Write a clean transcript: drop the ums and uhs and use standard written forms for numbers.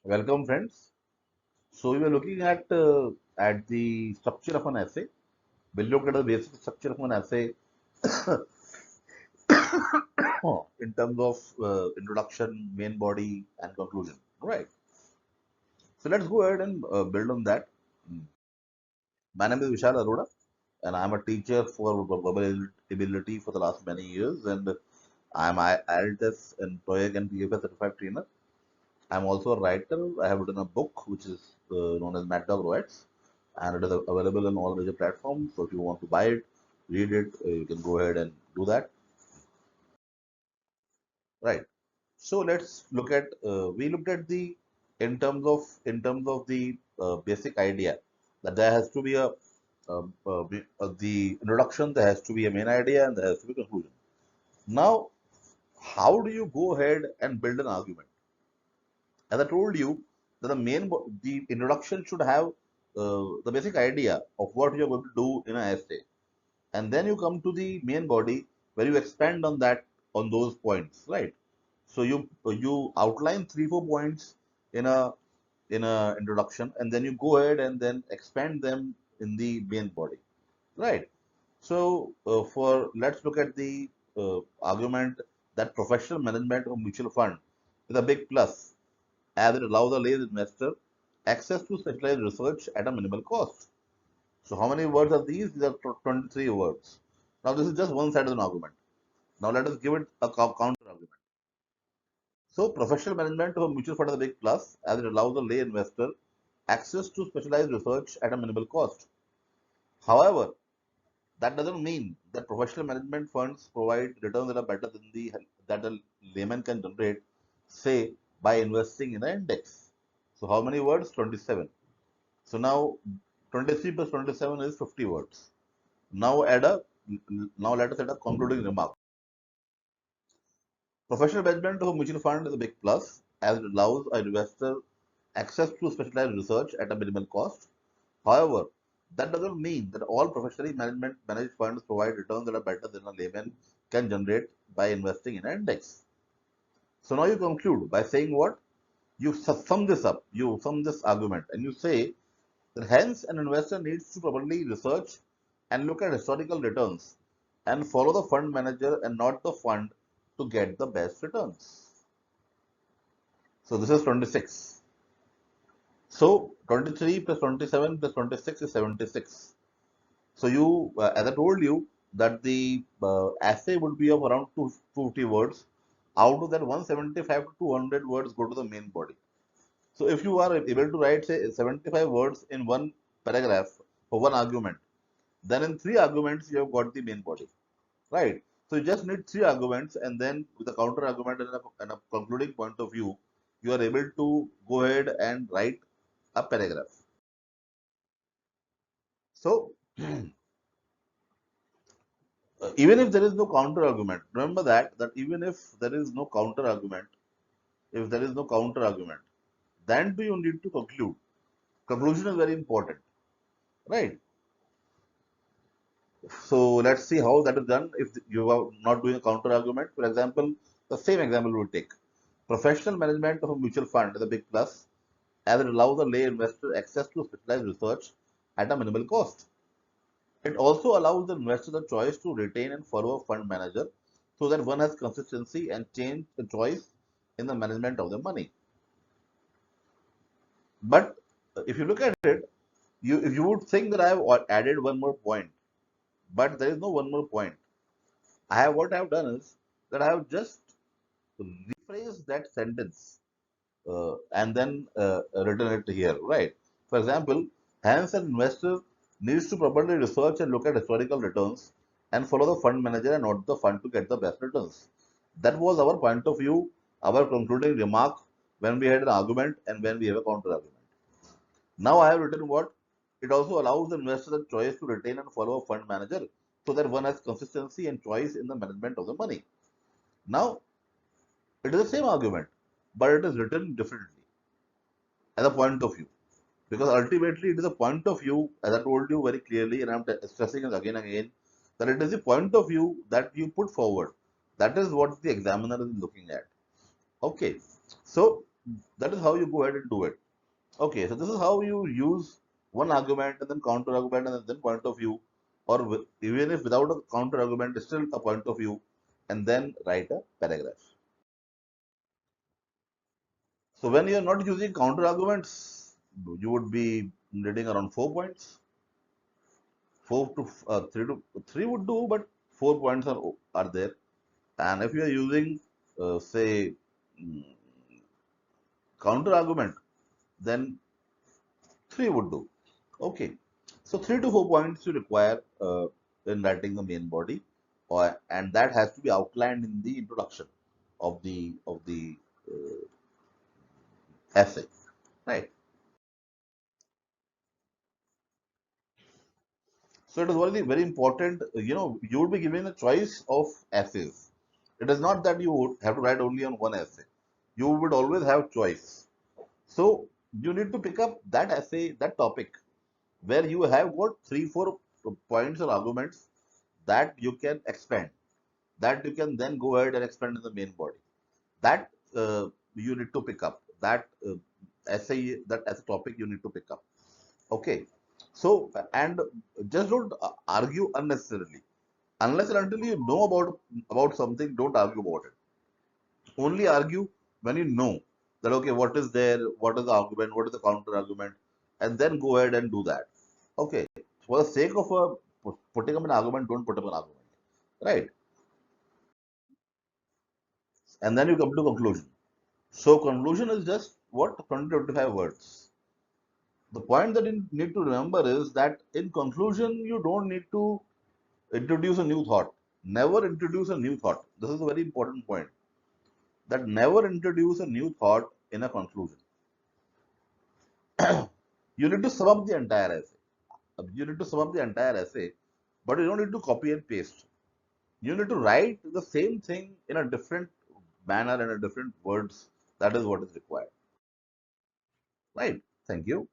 Welcome, friends. So we were looking at the structure of an essay. We looked at the basic structure of an essay in terms of introduction, main body, and conclusion. Right. So let's go ahead and build on that. My name is Vishal Arora, and I'm a teacher for verbal ability for the last many years, and I'm IELTS and TOEIC and PFS certified trainer. I'm also a writer. I have written a book which is known as Mad Dog Roets, and it is available on all major platforms. So if you want to buy it, read it, you can go ahead and do that. Right. So let's look at we looked at the in terms of the basic idea that there has to be the introduction, there has to be a main idea, and there has to be conclusion. Now, how do you go ahead and build an argument? As I told you, that the introduction should have the basic idea of what you're going to do in an essay, and then you come to the main body where you expand on that on those points, right? So you outline 3 4 points in a introduction, and then you go ahead and then expand them in the main body, right? So for let's look at the argument that professional management of mutual fund is a big plus as it allows a lay investor access to specialized research at a minimal cost. So how many words are these? These are 23 words. Now this is just one side of an argument. Now let us give it a counter argument. So professional management of a mutual fund is a big plus as it allows a lay investor access to specialized research at a minimal cost. However, that doesn't mean that professional management funds provide returns that are better than the that a layman can generate, say, by investing in an index. So how many words? 27. So now 23 plus 27 is 50 words. Now add a now let us add a concluding remark. Professional management of a mutual fund is a big plus as it allows an investor access to specialized research at a minimal cost. However, that doesn't mean that all professionally managed funds provide returns that are better than a layman can generate by investing in an index. So now you conclude by saying what? You sum this up, you sum this argument, and you say that hence an investor needs to properly research and look at historical returns and follow the fund manager and not the fund to get the best returns. So this is 26. So 23 plus 27 plus 26 is 76. So you, as I told you, that the essay would be of around 250 words. Out of that, 175 to 200 words go to the main body. So if you are able to write, say, 75 words in one paragraph for one argument, then in 3 arguments you have got the main body, right? So you just need 3 arguments, and then with a counter argument and a concluding point of view, you are able to go ahead and write a paragraph. So even if there is no counter argument, remember that even if there is no counter argument, if there is no counter argument, then do you need to conclude. Conclusion is very important, right? So let's see how that is done if you are not doing a counter argument. For example, the same example we'll take. Professional management of a mutual fund is a big plus as it allows a lay investor access to specialized research at a minimal cost. It also allows the investor the choice to retain and follow a fund manager so that one has consistency and change the choice in the management of the money. But if you look at it, you would think that I have added one more point, but there is no one more point. What I have done is that I have just rephrased that sentence and then written it here, right? For example, hence an investor needs to properly research and look at historical returns and follow the fund manager and not the fund to get the best returns. That was our point of view, our concluding remark when we had an argument and when we have a counter argument. Now I have written what? It also allows the investor the choice to retain and follow a fund manager so that one has consistency and choice in the management of the money. Now, it is the same argument, but it is written differently as a point of view. Because ultimately, it is a point of view, as I told you very clearly, and I'm stressing it again and again, that it is the point of view that you put forward. That is what the examiner is looking at. Okay. So, That is how you go ahead and do it. Okay, so this is how you use one argument and then counter argument and then point of view, or even if without a counter argument, it's still a point of view, and then write a paragraph. So when you are not using counter arguments, you would be reading around 4 points. Three would do, but 4 points are there. And if you are using, say, mm, counter argument, then three would do. Okay. So 3 to 4 points you require in writing the main body, and that has to be outlined in the introduction of the uh, essay, right? So it is very important. You would be given a choice of essays. It is not that you would have to write only on one essay. You would always have choice. So you need to pick up that essay, that topic, where you have got 3, 4 points or arguments that you can expand, that you can then go ahead and expand in the main body. That you need to pick up. That essay, that as a topic you need to pick up. Okay. So, and just don't argue unnecessarily. Unless and until you know about something, don't argue about it. Only argue when you know that, okay, what is there, what is the argument, what is the counter argument, and then go ahead and do that. Okay. For the sake of putting up an argument, don't put up an argument. Right. And then you come to conclusion. So conclusion is just what, 20 to 25 words. The point that you need to remember is that in conclusion, you don't need to introduce a new thought. Never introduce a new thought. This is a very important point. That never introduce a new thought in a conclusion. You need to sum up the entire essay. You need to sum up the entire essay, but you don't need to copy and paste. You need to write the same thing in a different manner and a different words. That is what is required. Right. Thank you.